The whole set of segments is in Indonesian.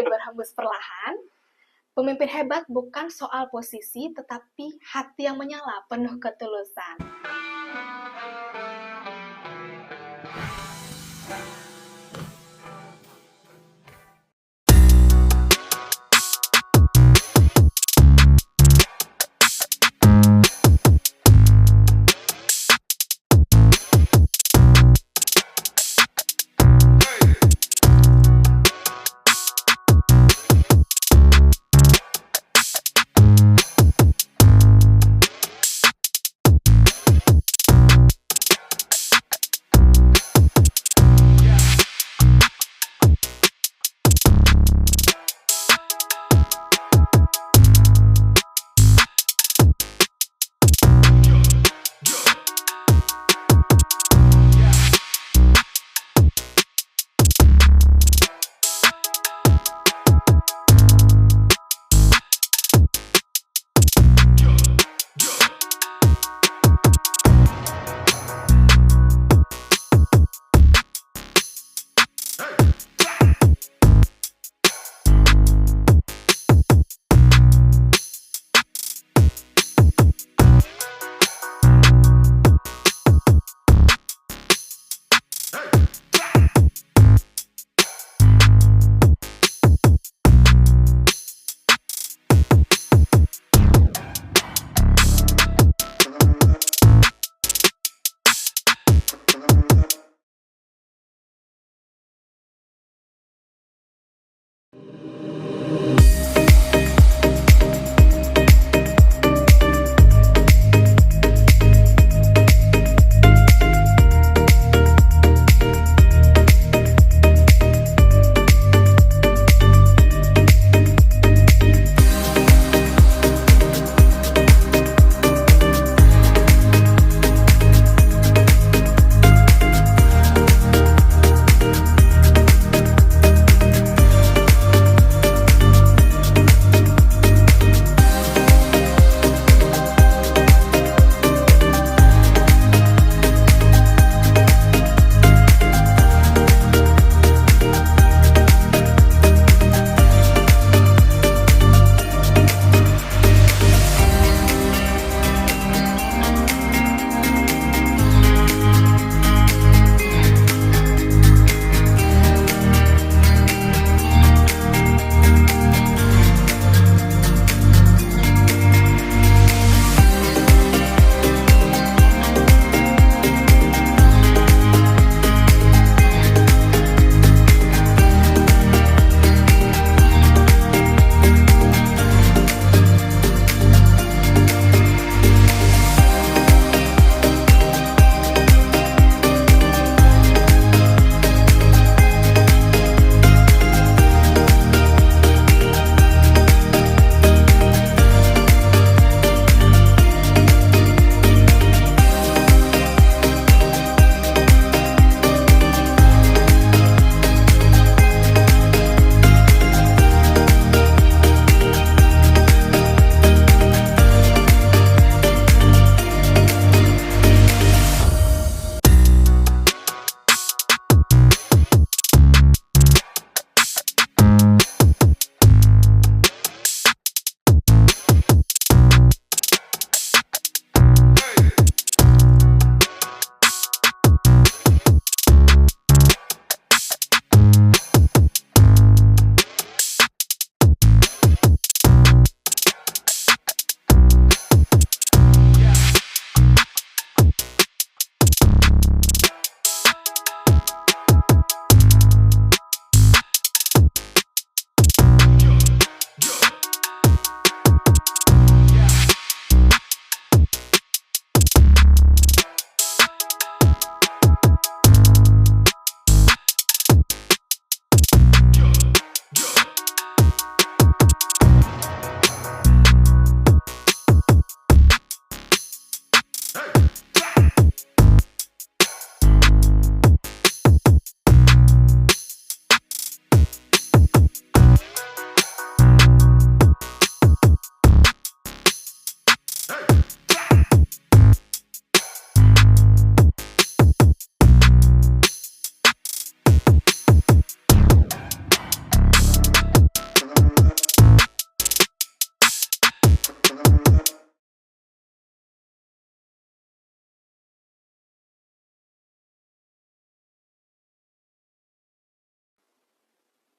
berhembus perlahan. Pemimpin hebat bukan soal posisi, tetapi hati yang menyala penuh ketulusan.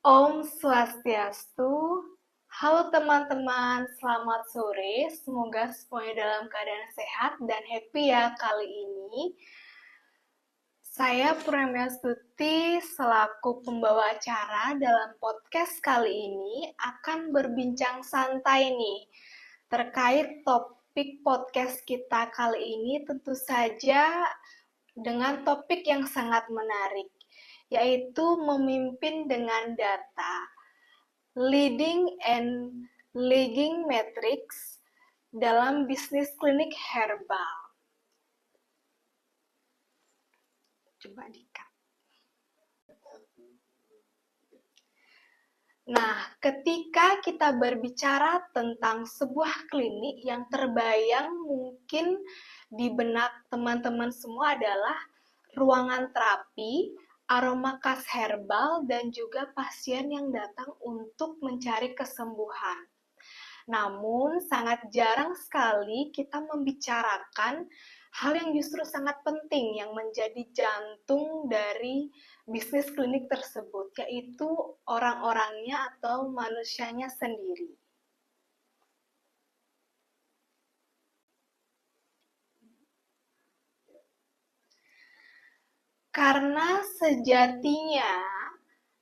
Om Swastiastu. Halo teman-teman, selamat sore. Semoga semuanya dalam keadaan sehat dan happy ya kali ini. Saya Purnia Stuti selaku pembawa acara dalam podcast kali ini akan berbincang santai nih terkait topik podcast kita kali ini, tentu saja dengan topik yang sangat menarik, yaitu memimpin dengan data, leading and lagging metrics dalam bisnis klinik herbal. Coba dikat. Nah, ketika kita berbicara tentang sebuah klinik, yang terbayang mungkin di benak teman-teman semua adalah ruangan terapi, aroma khas herbal, dan juga pasien yang datang untuk mencari kesembuhan. Namun, sangat jarang sekali kita membicarakan hal yang justru sangat penting yang menjadi jantung dari bisnis klinik tersebut, yaitu orang-orangnya atau manusianya sendiri. Karena sejatinya,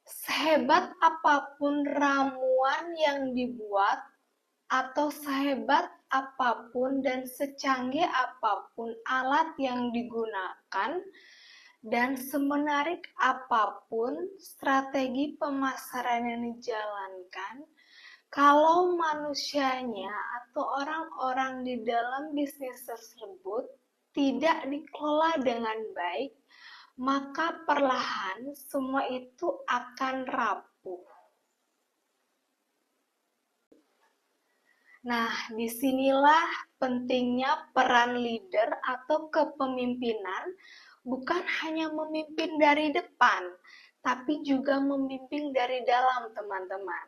sehebat apapun ramuan yang dibuat, atau sehebat apapun dan secanggih apapun alat yang digunakan, dan semenarik apapun strategi pemasaran yang dijalankan, kalau manusianya atau orang-orang di dalam bisnis tersebut tidak dikelola dengan baik, maka perlahan semua itu akan rapuh. Nah, disinilah pentingnya peran leader atau kepemimpinan, bukan hanya memimpin dari depan, tapi juga memimpin dari dalam, teman-teman.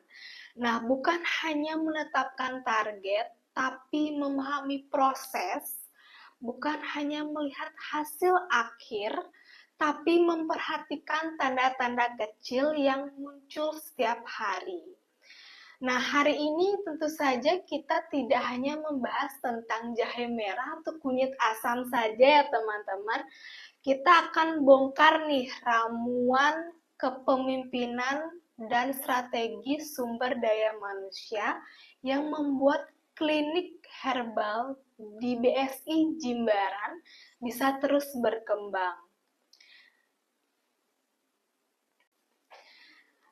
Nah, bukan hanya menetapkan target, tapi memahami proses, bukan hanya melihat hasil akhir, tapi memperhatikan tanda-tanda kecil yang muncul setiap hari. Nah, hari ini tentu saja kita tidak hanya membahas tentang jahe merah atau kunyit asam saja ya teman-teman. Kita akan bongkar nih ramuan kepemimpinan dan strategi sumber daya manusia yang membuat klinik herbal di BSI Jimbaran bisa terus berkembang.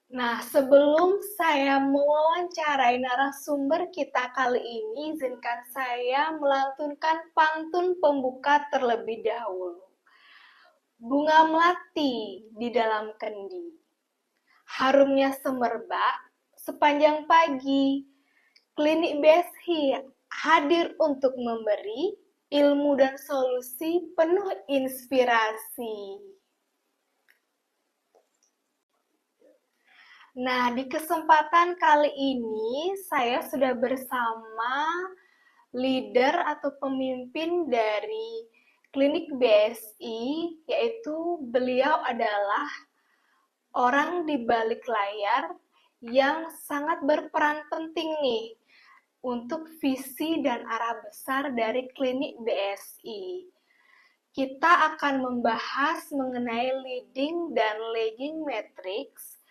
Nah, sebelum saya mewawancarai narasumber kita kali ini, izinkan saya melantunkan pantun pembuka terlebih dahulu. Bunga melati di dalam kendi, harumnya semerbak sepanjang pagi. Klinik BSI hadir untuk memberi ilmu dan solusi penuh inspirasi. Nah, di kesempatan kali ini saya sudah bersama leader atau pemimpin dari klinik BSI, yaitu beliau adalah orang di balik layar yang sangat berperan penting nih untuk visi dan arah besar dari klinik BSI. Kita akan membahas mengenai leading dan lagging metrics,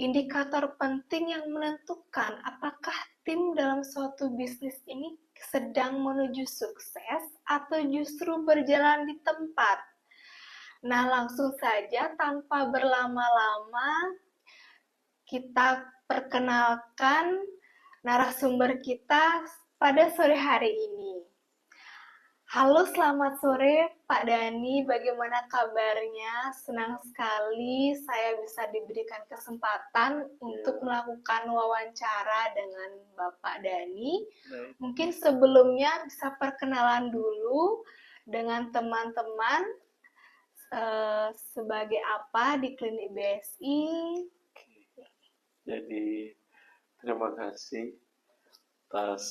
indikator penting yang menentukan apakah tim dalam suatu bisnis ini sedang menuju sukses atau justru berjalan di tempat. Nah, langsung saja tanpa berlama-lama kita perkenalkan narasumber kita pada sore hari ini. Halo, selamat sore Pak Dani, bagaimana kabarnya? Senang sekali saya bisa diberikan kesempatan untuk melakukan wawancara dengan Bapak Dani. Mungkin sebelumnya bisa perkenalan dulu dengan teman-teman sebagai apa di klinik BSI. Jadi terima kasih atas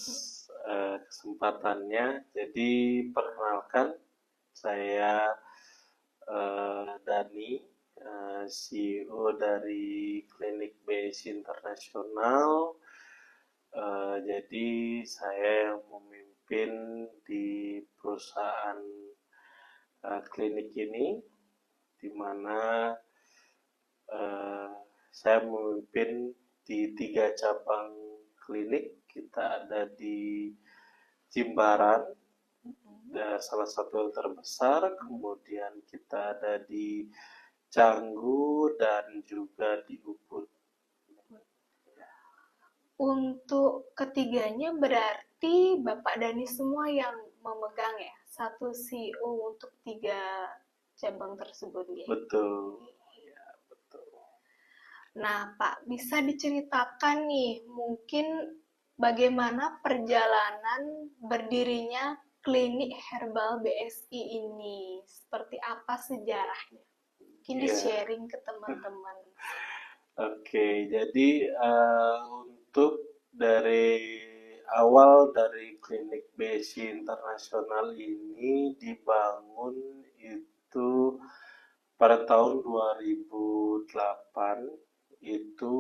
kesempatannya. Jadi perkenalkan, saya Dani, CEO dari Klinik BSI Internasional. Jadi saya yang memimpin di perusahaan klinik ini, di mana saya memimpin di 3 cabang klinik. Kita ada di Jimbaran, salah satu yang terbesar, kemudian kita ada di Canggu dan juga di Ubud. Untuk ketiganya berarti Bapak Dani semua yang memegang ya, satu CEO untuk 3 cabang tersebut ya. Betul. Ya, betul. Nah, Pak, bisa diceritakan nih mungkin bagaimana perjalanan berdirinya klinik herbal BSI ini? Seperti apa sejarahnya? Mungkin di-sharing ke teman-teman. Oke, jadi untuk dari awal dari klinik BSI Internasional ini dibangun itu pada tahun 2008, itu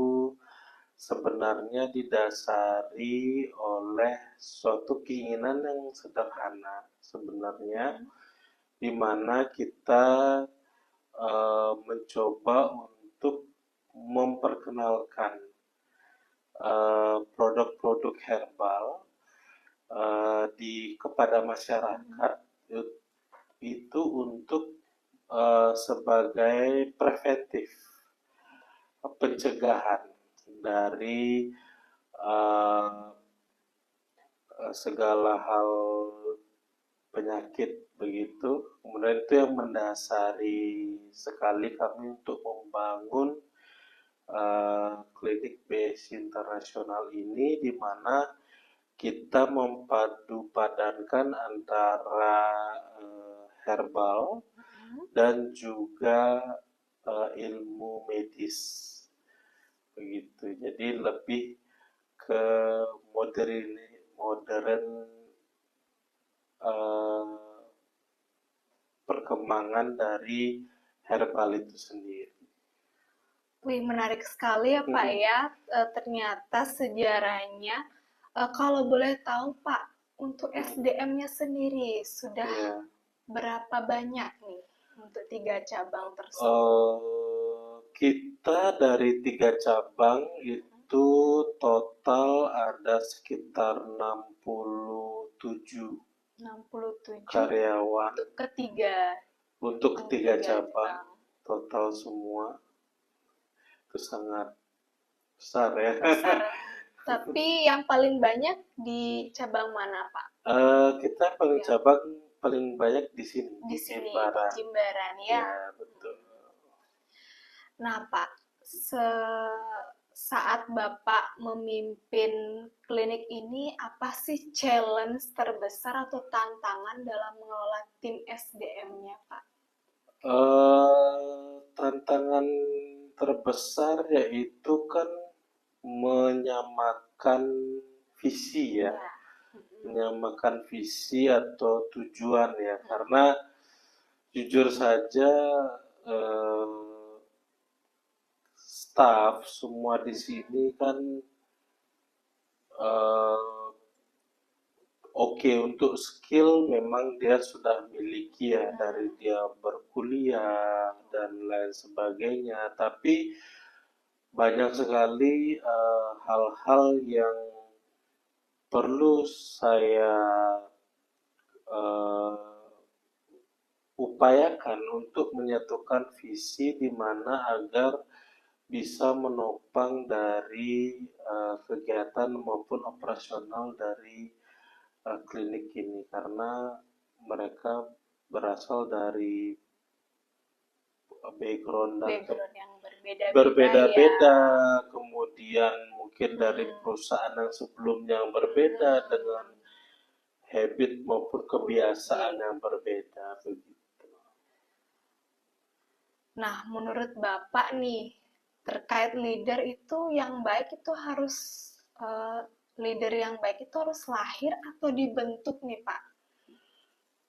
sebenarnya didasari oleh suatu keinginan yang sederhana sebenarnya, di mana kita mencoba untuk memperkenalkan produk-produk herbal kepada masyarakat, itu untuk sebagai preventif, pencegahan dari segala hal penyakit begitu. Kemudian itu yang mendasari sekali kami untuk membangun klinik BSI Internasional ini, di mana kita memadupadankan antara herbal dan juga ilmu medis begitu. Jadi lebih ke modern perkembangan dari herbal itu sendiri. Wih, menarik sekali ya Pak ya, ternyata sejarahnya. Kalau boleh tahu Pak, untuk SDM-nya sendiri sudah berapa banyak nih untuk 3 cabang tersebut? Kita dari 3 cabang itu total ada sekitar 67 karyawan untuk ketiga cabang total semua. Itu sangat besar ya. Besar. Tapi yang paling banyak di cabang mana Pak? Kita paling banyak di sini, di Jimbaran ya. Ya, betul. Nah Pak, saat Bapak memimpin klinik ini, apa sih challenge terbesar atau tantangan dalam mengelola tim SDM-nya Pak? Tantangan terbesar yaitu kan menyamakan visi ya. Menyamakan visi atau tujuan ya, karena jujur saja staff semua di sini kan oke, untuk skill memang dia sudah miliki ya, dari dia berkuliah dan lain sebagainya, tapi banyak sekali hal-hal yang perlu saya upayakan untuk menyatukan visi, di mana agar bisa menopang dari kegiatan maupun operasional dari klinik ini, karena mereka berasal dari background yang berbeda-beda, kemudian mungkin dari perusahaan yang sebelumnya yang berbeda, dengan habit maupun kebiasaan yang berbeda begitu. Nah, menurut Bapak nih, terkait leader itu yang baik itu harus leader yang baik itu harus lahir atau dibentuk nih Pak?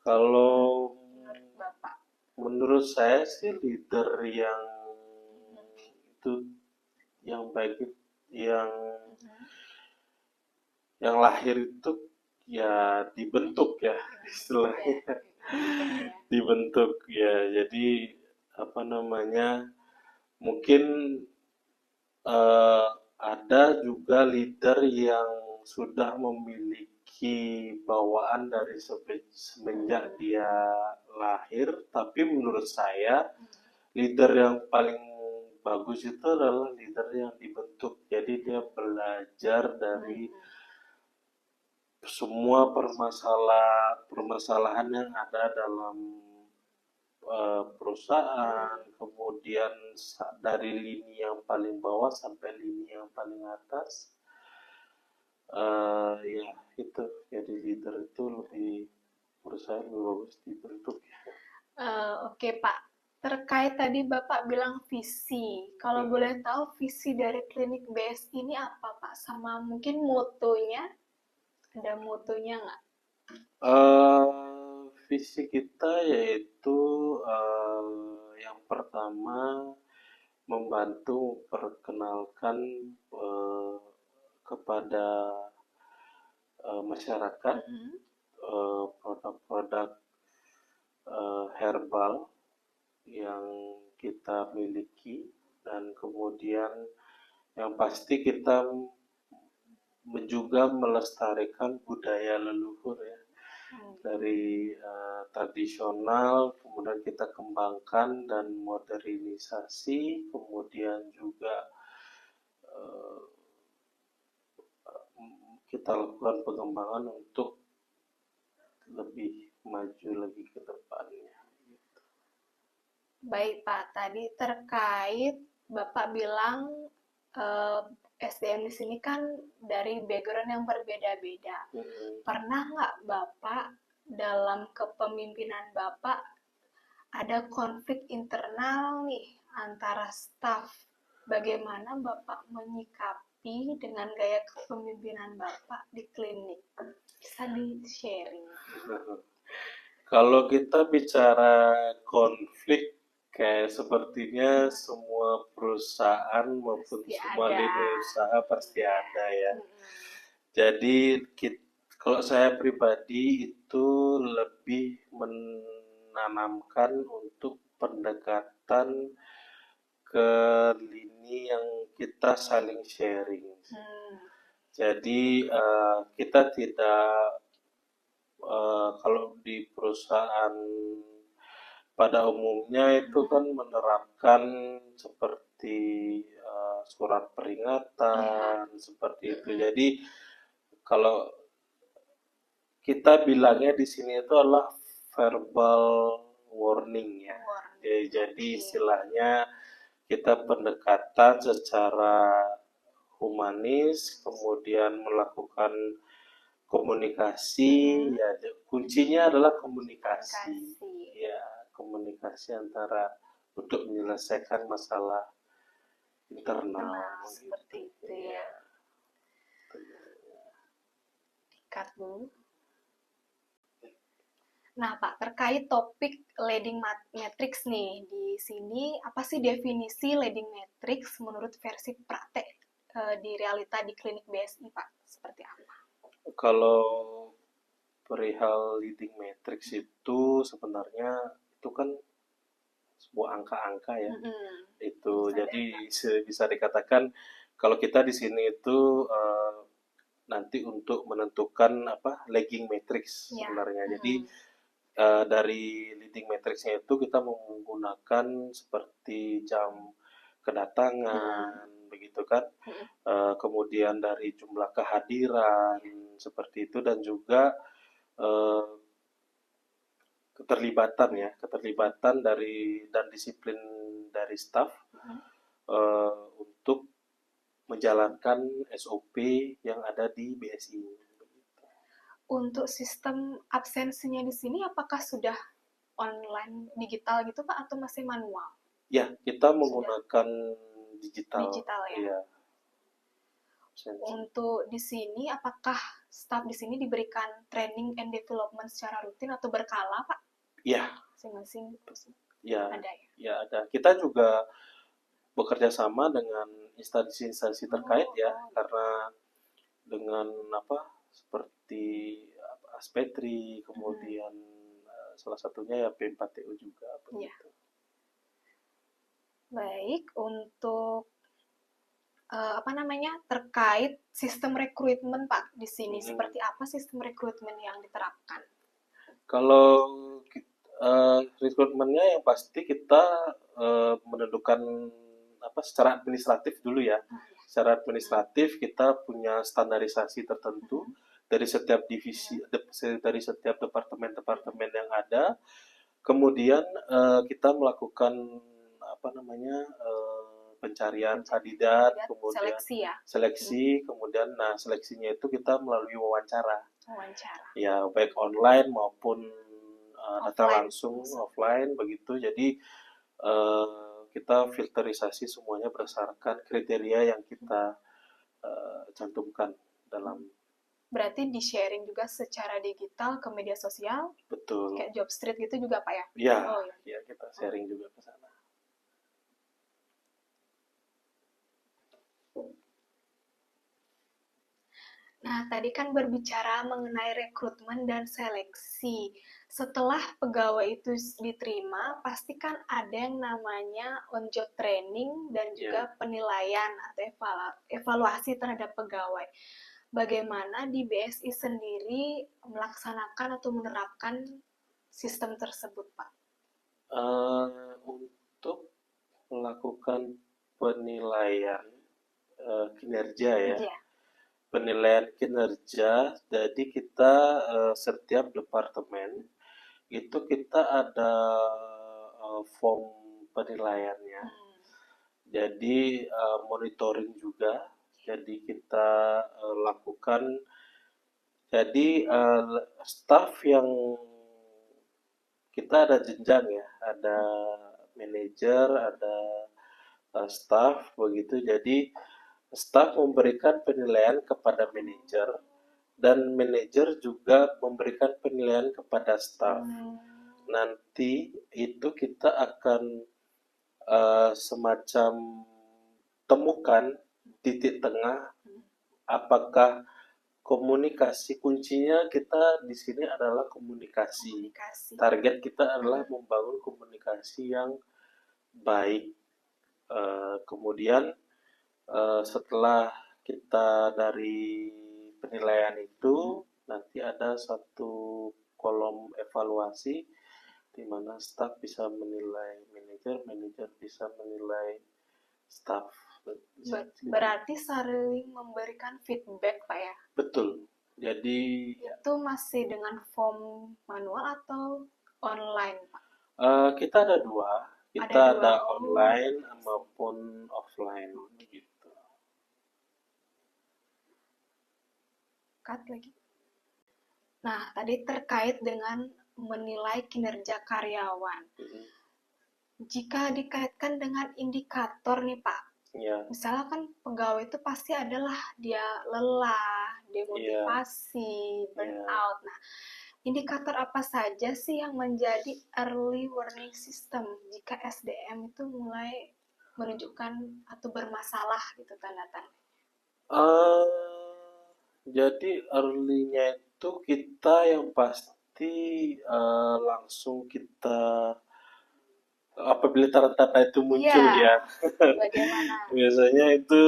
Kalau menurut saya sih leader yang itu yang baik yang Mhm. yang lahir itu ya dibentuk ya Ya, istilahnya dibentuk ya. dibentuk ya. Jadi apa namanya, mungkin ada juga leader yang sudah memiliki bawaan dari semenjak Mhm. dia lahir, tapi menurut saya leader yang paling bagus itu adalah leader yang dibentuk. Jadi dia belajar dari Mhm. semua permasalahan yang ada dalam perusahaan, Mhm. kemudian dari lini yang paling bawah sampai lini yang paling atas. Ya itu, jadi leader itu lebih, menurut saya lebih bagus dibentuk ya. Oke Pak, terkait tadi Bapak bilang visi. Kalau Mhm. boleh tahu visi dari klinik BS ini apa Pak? Sama mungkin mutunya, ada mutunya nggak? Visi kita yaitu yang pertama membantu perkenalkan kepada masyarakat Mhm. produk-produk herbal yang kita miliki, dan kemudian yang pasti kita juga melestarikan budaya leluhur ya, Hmm. dari tradisional kemudian kita kembangkan dan modernisasi, kemudian juga eh, kita lakukan pengembangan untuk lebih maju lagi ke depannya. Baik Pak, tadi terkait Bapak bilang eh, SDM di sini kan dari background yang berbeda-beda. Mm-mm. Pernah nggak Bapak dalam kepemimpinan Bapak ada konflik internal nih antara staf? Bagaimana Bapak menyikapi dengan gaya kepemimpinan Bapak di klinik? Bisa di-sharing? Kalau kita bicara konflik, kayak sepertinya semua perusahaan maupun Pasti semua ada. lini usaha pasti Ya. ada ya. Mm-mm. Jadi kalau saya pribadi itu lebih menanamkan untuk pendekatan ke lini yang kita saling sharing. Hmm. Jadi kita tidak kalau di perusahaan pada umumnya itu kan Mm-mm. menerapkan seperti surat Ya. peringatan seperti itu. Mm-mm. Jadi kalau kita bilangnya di sini itu adalah verbal warning ya. Warning. Jadi Oke. istilahnya kita pendekatan secara humanis, kemudian melakukan komunikasi, Mm-mm. ya kuncinya adalah komunikasi. Komunikasi. Ya, komunikasi antara untuk menyelesaikan masalah internal Internal begitu. seperti itu Ya. ya. Dikat dulu. Nah, Pak, terkait topik leading matrix nih, di sini apa sih definisi leading matrix menurut versi praktek di realita di klinik BSI, Pak? Seperti apa? Kalau perihal leading matrix itu sebenarnya itu kan sebuah angka-angka ya. Mm-mm. Itu Bisa jadi data. bisa dikatakan kalau kita di sini itu nanti untuk menentukan apa lagging matrix Ya. sebenarnya. Jadi Mm-mm. dari leading matrixnya itu kita menggunakan seperti jam Mm-mm. kedatangan begitu kan. Mm-mm. Kemudian dari jumlah kehadiran seperti itu, dan juga eh, keterlibatan dari dan disiplin dari staff Mm-mm. untuk menjalankan SOP yang ada di BSI. Untuk sistem absensinya di sini apakah sudah online digital gitu Pak atau masih manual? Ya, kita Sudah menggunakan digital. digital ya. Ya, absensi. Untuk di sini apakah staff di sini diberikan training and development secara rutin atau berkala Pak? Ya, Masing-masing ya, ada ya. ya ada. Kita juga bekerja sama dengan instansi-instansi terkait ya, karena dengan apa seperti Aspetri, kemudian salah satunya ya P4TU juga Ya. begitu. Baik, untuk terkait sistem rekrutmen Pak di sini, seperti apa sistem rekrutmen yang diterapkan? Kalau rekrutmennya yang pasti kita menentukan secara administratif dulu ya. Secara administratif kita punya standarisasi tertentu dari setiap divisi, dari setiap departemen-departemen yang ada. Kemudian kita melakukan pencarian kandidat, kemudian seleksi, kemudian seleksinya itu kita melalui wawancara. Ya, baik online maupun datang langsung offline begitu. Jadi kita filterisasi semuanya berdasarkan kriteria yang kita cantumkan dalam. Berarti di-sharing juga secara digital ke media sosial? Betul. Kayak Jobstreet gitu juga Pak ya? Iya, ya kita sharing juga ke sana. Nah, tadi kan berbicara mengenai rekrutmen dan seleksi. Setelah pegawai itu diterima, pasti kan ada yang namanya on-job training dan juga penilaian atau evaluasi terhadap pegawai. Bagaimana di BSI sendiri melaksanakan atau menerapkan sistem tersebut, Pak? Untuk melakukan penilaian kinerja ya. Penilaian kinerja, jadi kita setiap departemen itu kita ada form penilaiannya. Jadi monitoring juga. Jadi kita lakukan. Jadi staff yang kita ada jenjang ya, ada manajer, ada staff begitu. Jadi staf memberikan penilaian kepada manajer dan manajer juga memberikan penilaian kepada staf. Nanti itu kita akan semacam temukan titik tengah, apakah komunikasi kuncinya kita di sini adalah komunikasi. Target kita adalah membangun komunikasi yang baik. Kemudian setelah kita dari penilaian itu nanti ada satu kolom evaluasi di mana staf bisa menilai manajer, manajer bisa menilai staf. Berarti saling memberikan feedback, Pak ya? Betul. Jadi itu masih dengan form manual atau online, Pak? Kita ada dua. Kita ada online maupun offline gitu. Nah, tadi terkait dengan menilai kinerja karyawan. Jika dikaitkan dengan indikator nih Pak, misalnya kan pegawai itu pasti adalah dia lelah, demotivasi, burnout. Nah, indikator apa saja sih yang menjadi early warning system jika SDM itu mulai menunjukkan atau bermasalah gitu tanda-tanda? Jadi early-nya itu kita yang pasti langsung kita apabila tanda-tanda itu muncul ya. Bagaimana? Biasanya itu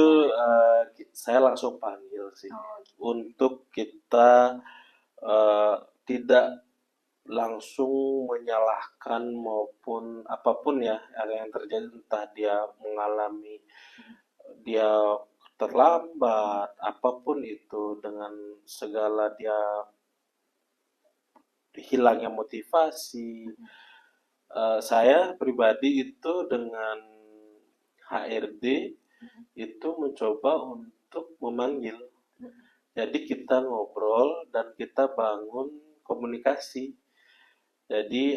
saya langsung panggil sih untuk kita tidak langsung menyalahkan maupun apapun ya yang terjadi, entah dia mengalami dia terlambat apapun itu dengan segala dia hilangnya motivasi. Saya pribadi itu dengan HRD itu mencoba untuk memanggil. Jadi kita ngobrol dan kita bangun komunikasi. Jadi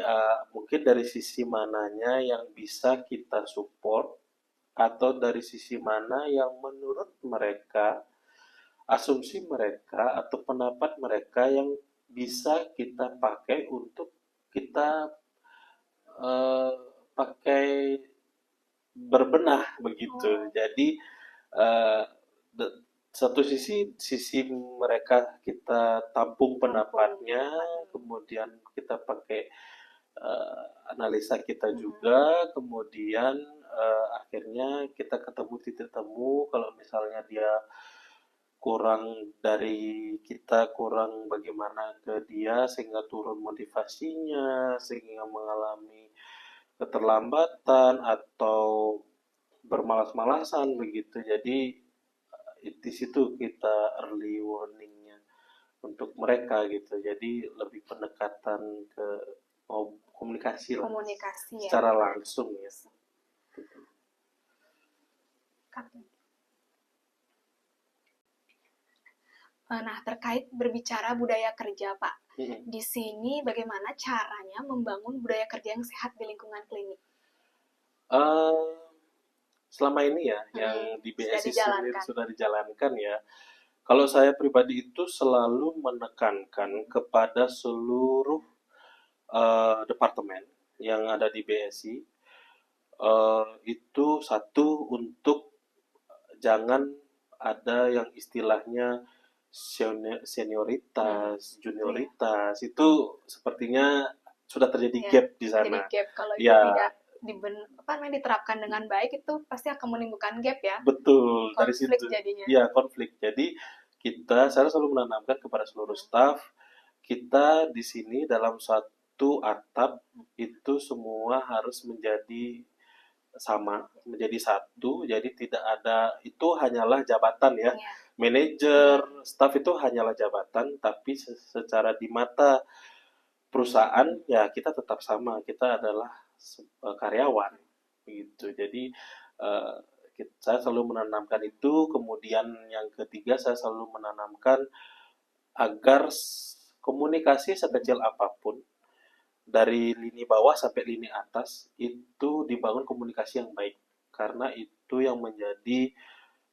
mungkin dari sisi mananya yang bisa kita support atau dari sisi mana yang menurut mereka, asumsi mereka atau pendapat mereka yang bisa kita pakai untuk kita pakai berbenah begitu. Oh, Jadi eh, de- satu sisi mereka kita tampung tampung pendapatnya, pendapatnya. kemudian kita pakai analisa kita Mm-mm. juga, kemudian akhirnya kita ketemu titik temu kalau misalnya dia kurang dari kita, kurang bagaimana ke dia sehingga turun motivasinya, sehingga mengalami keterlambatan atau bermalas-malasan begitu. Jadi di situ kita early warningnya untuk mereka gitu. Jadi lebih pendekatan ke komunikasi lah Komunikasi ya. secara langsung ya. Nah, terkait berbicara budaya kerja, Pak. Mm-mm. Di sini bagaimana caranya membangun budaya kerja yang sehat di lingkungan klinik? Eh, Selama ini ya, yang di Sudah BSI sendiri dijalankan. sudah dijalankan ya. Kalau saya pribadi itu selalu menekankan kepada seluruh departemen yang ada di BSI, itu satu untuk jangan ada yang istilahnya Hmm, senioritas, iya. junioritas, itu sepertinya sudah terjadi Ya, gap di jadi sana. gap kalau itu Ya, tidak diterapkan dengan baik itu pasti akan menimbulkan gap ya, betul, dari konflik situ. jadinya. Ya, konflik. Jadi, saya selalu menanamkan kepada seluruh Hmm. staf, kita di sini dalam satu atap itu semua harus menjadi sama, menjadi satu, jadi tidak ada, itu hanyalah jabatan ya. Ya. Manajer, staf itu hanyalah jabatan, tapi secara di mata perusahaan ya kita tetap sama, kita adalah karyawan begitu. Jadi eh, saya selalu menanamkan itu, kemudian yang ketiga saya selalu menanamkan agar komunikasi sekecil apapun dari lini bawah sampai lini atas itu dibangun komunikasi yang baik, karena itu yang menjadi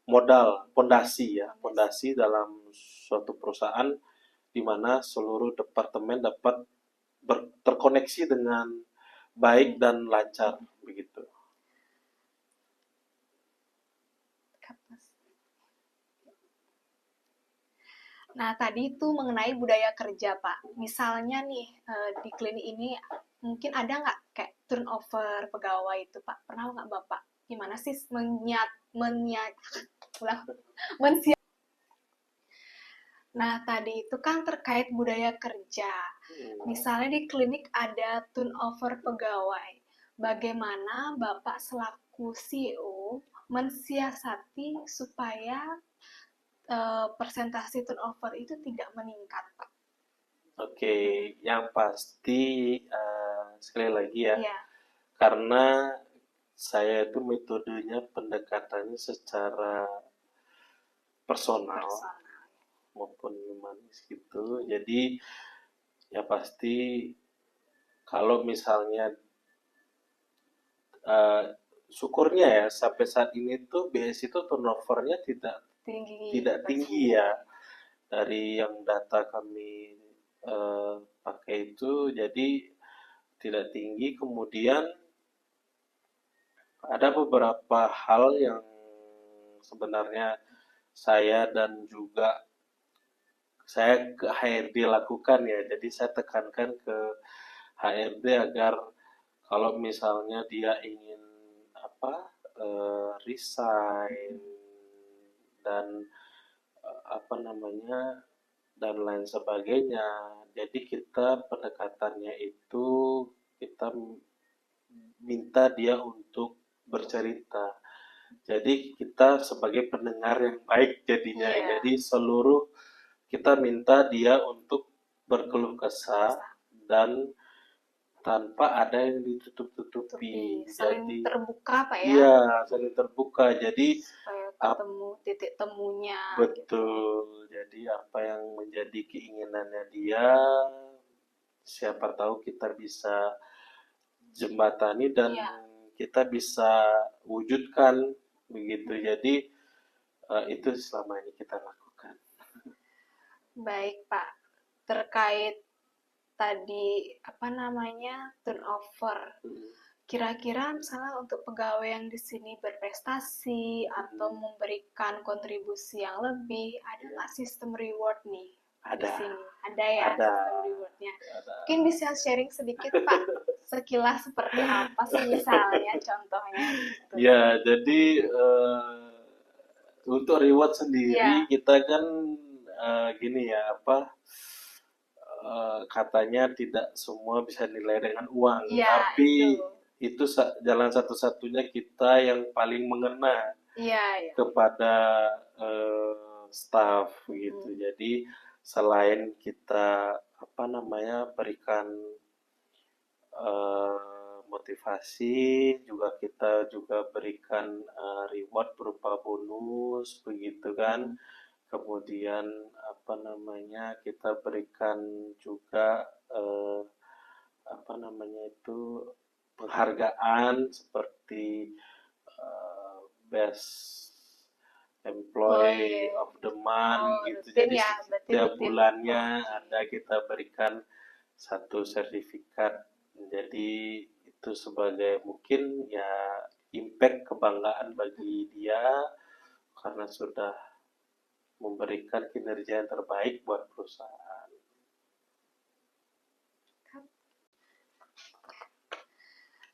modal, pondasi ya, pondasi dalam suatu perusahaan di mana seluruh departemen dapat terkoneksi dengan baik dan lancar begitu. Nah, tadi itu mengenai budaya kerja, Pak. Misalnya nih, di klinik ini mungkin ada nggak kayak turnover pegawai itu, Pak? Pernah nggak Bapak? Gimana sih ulang, mensiap? Nah, tadi itu kan terkait budaya kerja. Misalnya di klinik ada turnover pegawai. Bagaimana Bapak selaku CEO mensiasati supaya persentase turnover itu tidak meningkat, Pak? Oke, yang pasti sekali lagi ya, Iya, karena saya itu metodenya pendekatannya secara personal personal. maupun humanis gitu. Jadi ya pasti kalau misalnya eh, syukurnya ya sampai saat ini tuh BS itu turnovernya tidak Tinggi tidak tinggi pasien. ya, dari yang data kami eh, pakai itu, jadi tidak tinggi. Kemudian ada beberapa hal yang sebenarnya saya dan juga saya ke HRD lakukan ya. Jadi saya tekankan ke HRD agar kalau misalnya dia ingin apa resign dan apa namanya dan lain sebagainya. Jadi kita pendekatannya itu kita minta dia untuk bercerita. Jadi kita sebagai pendengar yang baik jadinya. Iya. Jadi seluruh kita minta dia untuk berkeluh kesah dan tanpa ada yang ditutup-tutupi. Saling Jadi terbuka, Pak ya, iya, saling terbuka. Jadi supaya ketemu titik temunya gitu. betul. Jadi apa yang menjadi keinginannya dia, siapa tahu kita bisa jembatani dan Iya, kita bisa wujudkan begitu. Jadi itu selama ini kita lakukan. baik Pak. Terkait tadi apa namanya turnover, Kira-kira misalnya untuk pegawai yang di sini berprestasi atau memberikan kontribusi yang lebih, ada nggak sistem reward nih di Ada, sini? Ada ya ada, sistem rewardnya. ada. Mungkin bisa sharing sedikit Pak, sekilas seperti apa sih misalnya contohnya gitu. Ya, jadi untuk reward sendiri Iya, kita kan gini ya apa katanya tidak semua bisa nilai dengan uang, iya tapi itu. itu jalan satu-satunya kita yang paling mengena Iya, iya. kepada staff gitu. Mm-mm. Jadi selain kita apa namanya berikan motivasi, juga kita juga berikan reward berupa bonus begitu kan. Mm-mm. Kemudian apa namanya kita berikan juga eh, apa namanya itu penghargaan seperti best Oh employee iya. of the month Oh gitu. rutin Jadi ya, berarti setiap rutin. bulannya Oke. ada kita berikan satu sertifikat. Jadi itu sebagai mungkin ya impact kebanggaan bagi dia karena sudah memberikan kinerja yang terbaik buat perusahaan.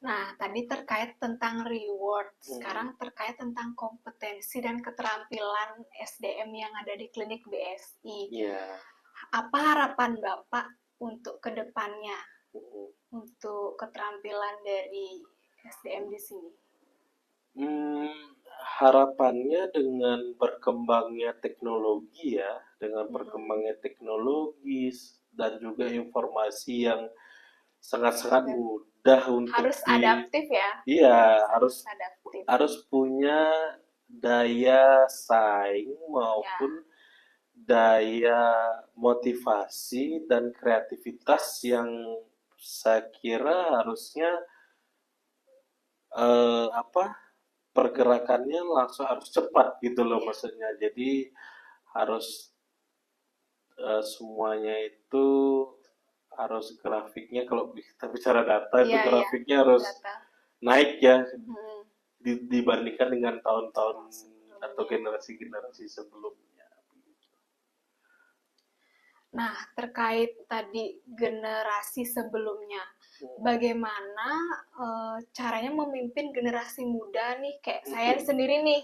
Nah, tadi terkait tentang reward, sekarang Hmm, terkait tentang kompetensi dan keterampilan SDM yang ada di klinik BSI. ya. Apa harapan Bapak untuk kedepannya, Hmm. untuk keterampilan dari SDM di sini? Hmm, harapannya dengan berkembangnya teknologi ya, dengan Mm-mm. berkembangnya teknologi dan juga informasi yang sangat-sangat Dan mudah untuk harus adaptif ya, iya harus harus adaptif. harus punya daya saing Ya, maupun daya motivasi dan kreativitas yang saya kira harusnya apa pergerakannya langsung harus cepat gitu loh ya, maksudnya. Jadi harus semuanya itu harus grafiknya kalau kita bicara data itu iya, iya, grafiknya harus data. naik ya Mm-mm. dibandingkan dengan tahun-tahun atau Sebelumnya. generasi-generasi sebelumnya. Nah, terkait tadi generasi sebelumnya, Hmm. bagaimana caranya memimpin generasi muda nih? Kayak saya sendiri nih,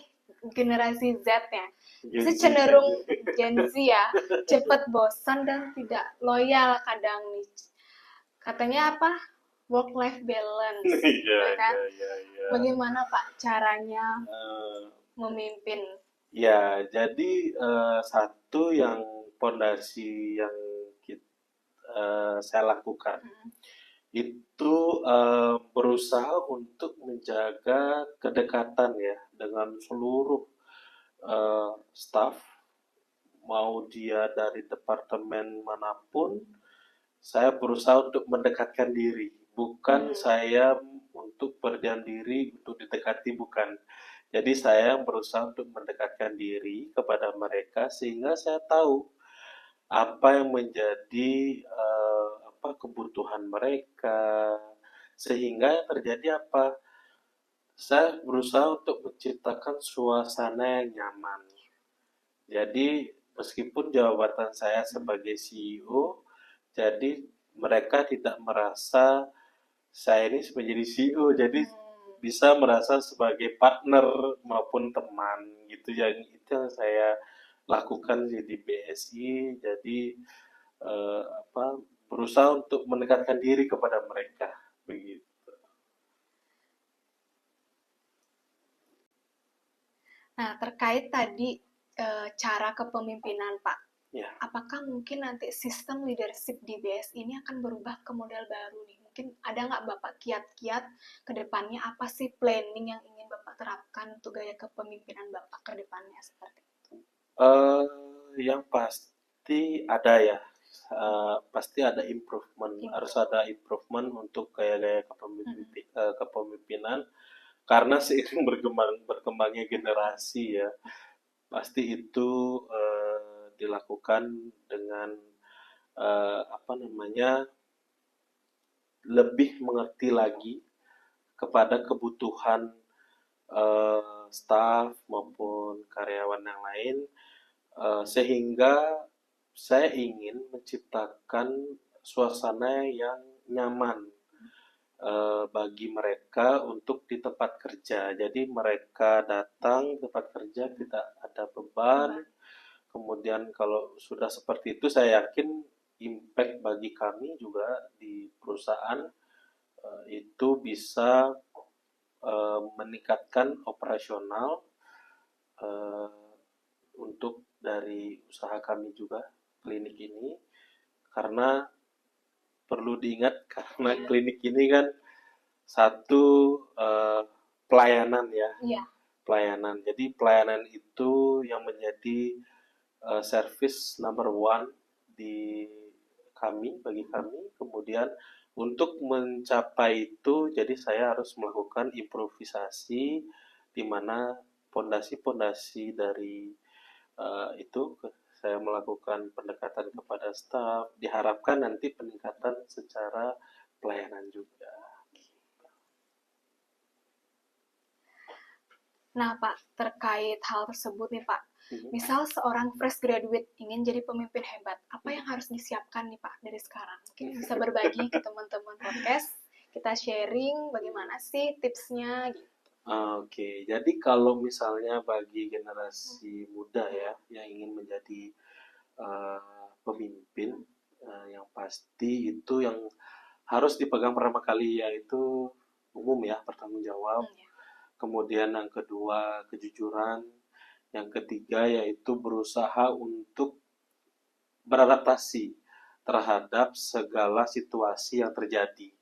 generasi Z ya. Saya Gen Z cenderung aja. Gen Z ya, cepat bosan dan tidak loyal kadang nih. Katanya apa? Work life balance, Iya, ya kan? iya, iya, iya. Bagaimana Pak caranya Eh, memimpin? ya, jadi satu yang pondasi yang saya lakukan itu berusaha untuk menjaga kedekatan ya dengan seluruh staff, mau dia dari departemen manapun, saya berusaha untuk mendekatkan diri. Bukan Hmm, saya untuk berdiam diri untuk didekati, bukan. Jadi saya berusaha untuk mendekatkan diri kepada mereka sehingga saya tahu apa yang menjadi apa kebutuhan mereka, sehingga yang terjadi apa? Saya berusaha untuk menciptakan suasana yang nyaman. Jadi meskipun jabatan saya sebagai CEO, jadi mereka tidak merasa saya ini menjadi CEO, jadi hmm. bisa merasa sebagai partner maupun teman gitu yang itu yang saya lakukan di BSI. Jadi apa berusaha untuk mendekatkan diri kepada mereka begitu. Nah, terkait tadi cara kepemimpinan Pak, Ya. apakah mungkin nanti sistem leadership di BS ini akan berubah ke model baru nih? Mungkin ada nggak Bapak kiat-kiat ke depannya apa sih planning yang ingin Bapak terapkan untuk gaya kepemimpinan Bapak ke depannya seperti itu? Eh, yang pasti ada ya, pasti ada improvement, harus Improve. ada improvement untuk gaya-gaya Mm-mm. kepemimpinan karena seiring berkembangnya generasi ya, pasti itu dilakukan dengan apa namanya lebih mengerti lagi kepada kebutuhan staf maupun karyawan yang lain, sehingga saya ingin menciptakan suasana yang nyaman bagi mereka untuk di tempat kerja. Jadi mereka datang ke tempat kerja tidak ada beban. Kemudian kalau sudah seperti itu, saya yakin impact bagi kami juga di perusahaan itu bisa meningkatkan operasional untuk dari usaha kami juga klinik ini, karena perlu diingat karena klinik ini kan satu pelayanan ya, Iya. pelayanan. Jadi pelayanan itu yang menjadi service number one di kami, bagi kami. Kemudian untuk mencapai itu, jadi saya harus melakukan improvisasi di mana pondasi-pondasi dari itu saya melakukan pendekatan kepada staf, diharapkan nanti peningkatan secara pelayanan juga. Nah, Pak, terkait hal tersebut nih, Pak. Misal seorang fresh graduate ingin jadi pemimpin hebat, apa yang harus disiapkan nih, Pak, dari sekarang? Mungkin bisa berbagi ke teman-teman podcast, kita sharing bagaimana sih tipsnya gitu. Oke, jadi kalau misalnya bagi generasi muda ya yang ingin menjadi pemimpin, yang pasti itu yang harus dipegang pertama kali yaitu umum ya, bertanggung jawab. Ya. Kemudian yang kedua kejujuran, yang ketiga yaitu berusaha untuk beradaptasi terhadap segala situasi yang terjadi.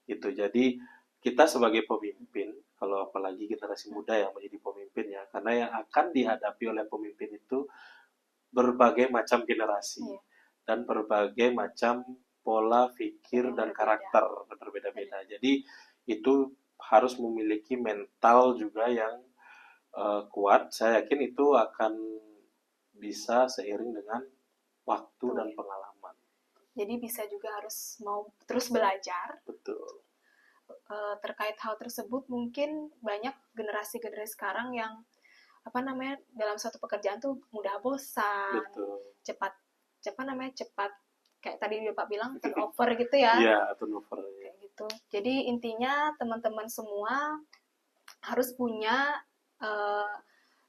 Gitu. Jadi kita sebagai pemimpin, kalau apalagi generasi muda yang menjadi pemimpin ya, karena yang akan dihadapi oleh pemimpin itu berbagai macam generasi dan berbagai macam pola pikir dan karakter berbeda-beda. Jadi itu harus memiliki mental juga yang kuat. Saya yakin itu akan bisa seiring dengan waktu dan pengalaman. Jadi bisa juga harus mau terus belajar. Betul. Terkait hal tersebut mungkin banyak generasi-generasi sekarang yang dalam suatu pekerjaan tuh mudah bosan. Betul. cepat kayak tadi Bapak bilang turnover gitu ya. Iya, turnover. Kayak gitu. Jadi intinya teman-teman semua harus punya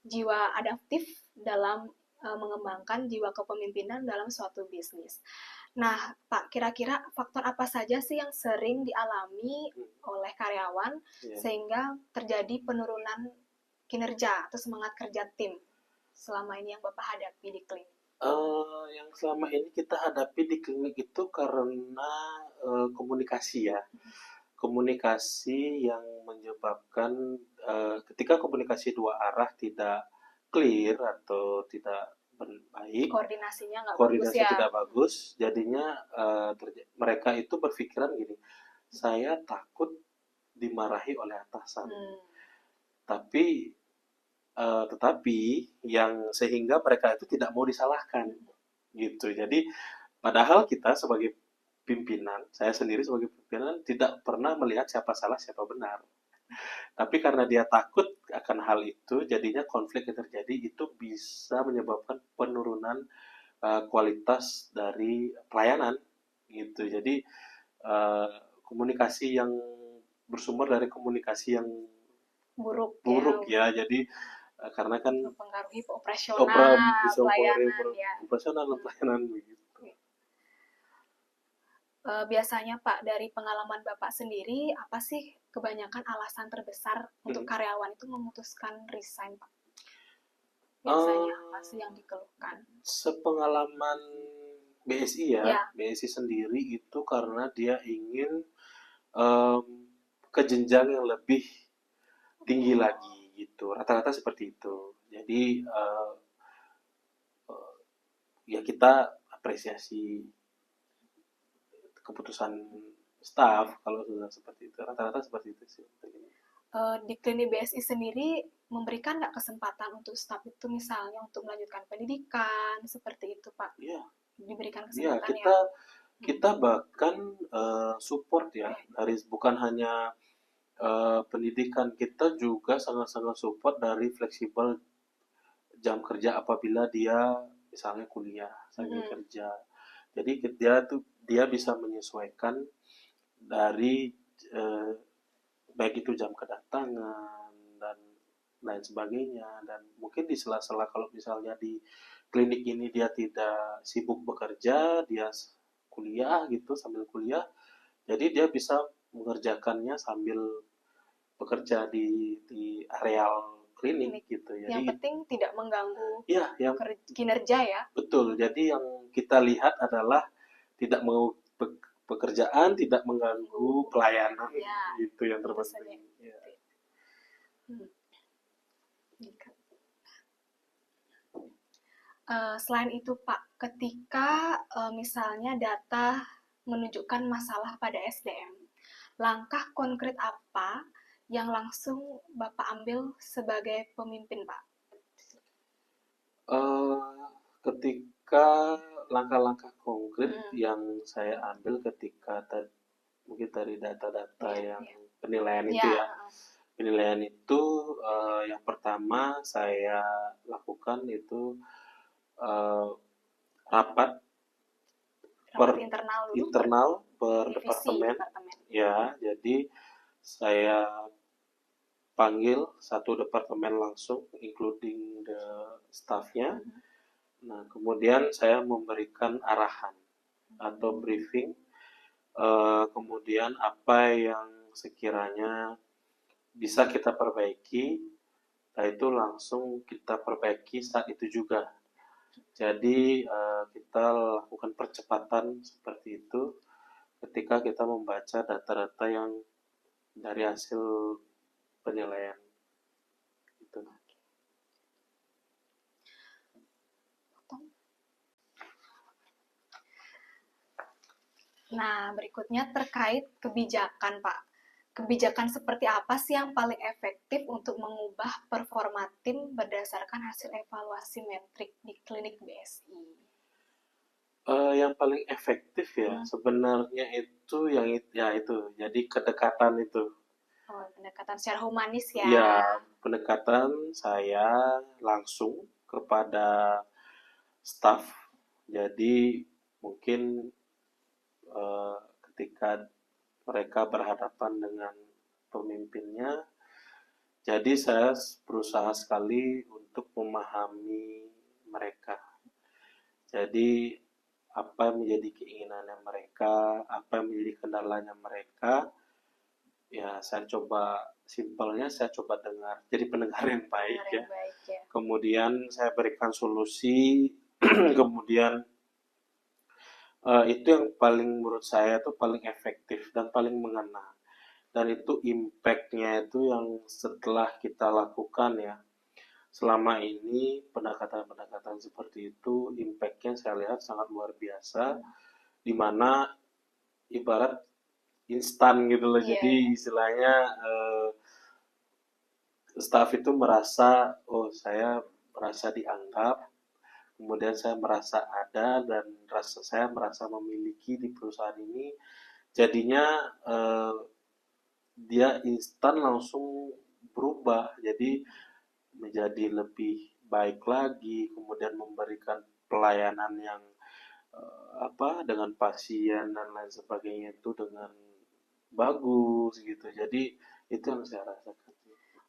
jiwa adaptif dalam mengembangkan jiwa kepemimpinan dalam suatu bisnis. Nah, Pak, kira-kira faktor apa saja sih yang sering dialami oleh karyawan sehingga terjadi penurunan kinerja atau semangat kerja tim selama ini yang Bapak hadapi di klinik? Yang selama ini kita hadapi di klinik itu karena komunikasi ya. Komunikasi yang menyebabkan ketika komunikasi dua arah tidak clear atau tidak baik, koordinasinya nggak koordinasi bagus ya. tidak bagus, jadinya mereka itu berpikiran gini, saya takut dimarahi oleh atasan. Tetapi yang sehingga mereka itu tidak mau disalahkan gitu. Jadi padahal kita sebagai pimpinan, saya sendiri sebagai pimpinan tidak pernah melihat siapa salah siapa benar. Tapi karena dia takut akan hal itu, jadinya konflik yang terjadi itu bisa menyebabkan penurunan kualitas dari pelayanan gitu. Jadi komunikasi yang bersumber dari komunikasi yang buruk ya. Jadi karena kan mempengaruhi operasional pelayanan begitu. Biasanya Pak, dari pengalaman Bapak sendiri, apa sih kebanyakan alasan terbesar untuk karyawan itu memutuskan resign, Pak? Biasanya apa sih yang dikeluhkan? Sepengalaman BSI ya, BSI sendiri itu karena dia ingin ke jenjang yang lebih tinggi lagi gitu. Rata-rata seperti itu. Jadi ya kita apresiasi keputusan staf kalau sudah seperti itu. Rata-rata seperti itu sih. Di klinik BSI sendiri memberikan nggak kesempatan untuk staf itu misalnya untuk melanjutkan pendidikan seperti itu, Pak? Iya. Diberikan kesempatan kita bahkan support ya, dari bukan hanya pendidikan kita juga sangat-sangat support dari fleksibel jam kerja apabila dia misalnya kuliah sambil kerja. Jadi dia bisa menyesuaikan dari eh, baik itu jam kedatangan dan lain sebagainya, dan mungkin di sela-sela kalau misalnya di klinik ini dia tidak sibuk bekerja, dia kuliah gitu sambil kuliah, jadi dia bisa mengerjakannya sambil bekerja di areal klinik gitu. Yang Jadi penting tidak mengganggu ya yang kinerja ya. betul. Jadi yang kita lihat adalah tidak mau pekerjaan, tidak mengganggu pelayanan, Ya, itu yang itu terpenting. saja. Ya. Selain itu Pak, ketika misalnya data menunjukkan masalah pada SDM, langkah konkret apa yang langsung Bapak ambil sebagai pemimpin Pak? Eh, ketika langkah-langkah konkret yang saya ambil ketika mungkin dari data-data yang penilaian itu ya. Penilaian itu yang pertama saya lakukan itu rapat internal per departemen. Ya, jadi saya panggil satu departemen langsung, including the staff-nya. Nah, kemudian saya memberikan arahan atau briefing, kemudian apa yang sekiranya bisa kita perbaiki, nah itu langsung kita perbaiki saat itu juga. Jadi kita lakukan percepatan seperti itu ketika kita membaca data-data yang dari hasil penilaian itu. Nah, berikutnya terkait kebijakan, Pak. Kebijakan seperti apa sih yang paling efektif untuk mengubah performa tim berdasarkan hasil evaluasi metrik di klinik BSI? Yang paling efektif ya sebenarnya itu yang ya itu, jadi kedekatan itu. Oh, pendekatan secara humanis ya. Ya, pendekatan saya langsung kepada staff. Jadi mungkin ketika mereka berhadapan dengan pemimpinnya, jadi saya berusaha sekali untuk memahami mereka. Jadi apa yang menjadi keinginannya mereka, apa yang menjadi kendalanya mereka, ya saya coba, simpelnya saya coba dengar, jadi pendengar yang baik ya. Kemudian saya berikan solusi, kemudian itu yang paling menurut saya itu paling efektif dan paling mengena. Dan itu impact-nya itu yang setelah kita lakukan ya, selama ini pendekatan-pendekatan seperti itu, impact-nya saya lihat sangat luar biasa, di mana ibarat instan gitu loh. Jadi istilahnya staff itu merasa, oh saya merasa dianggap, kemudian saya merasa ada, dan saya merasa memiliki di perusahaan ini. Jadinya dia instan langsung berubah, jadi menjadi lebih baik lagi, kemudian memberikan pelayanan yang dengan pasien dan lain sebagainya itu dengan bagus gitu. Jadi itu yang saya rasakan.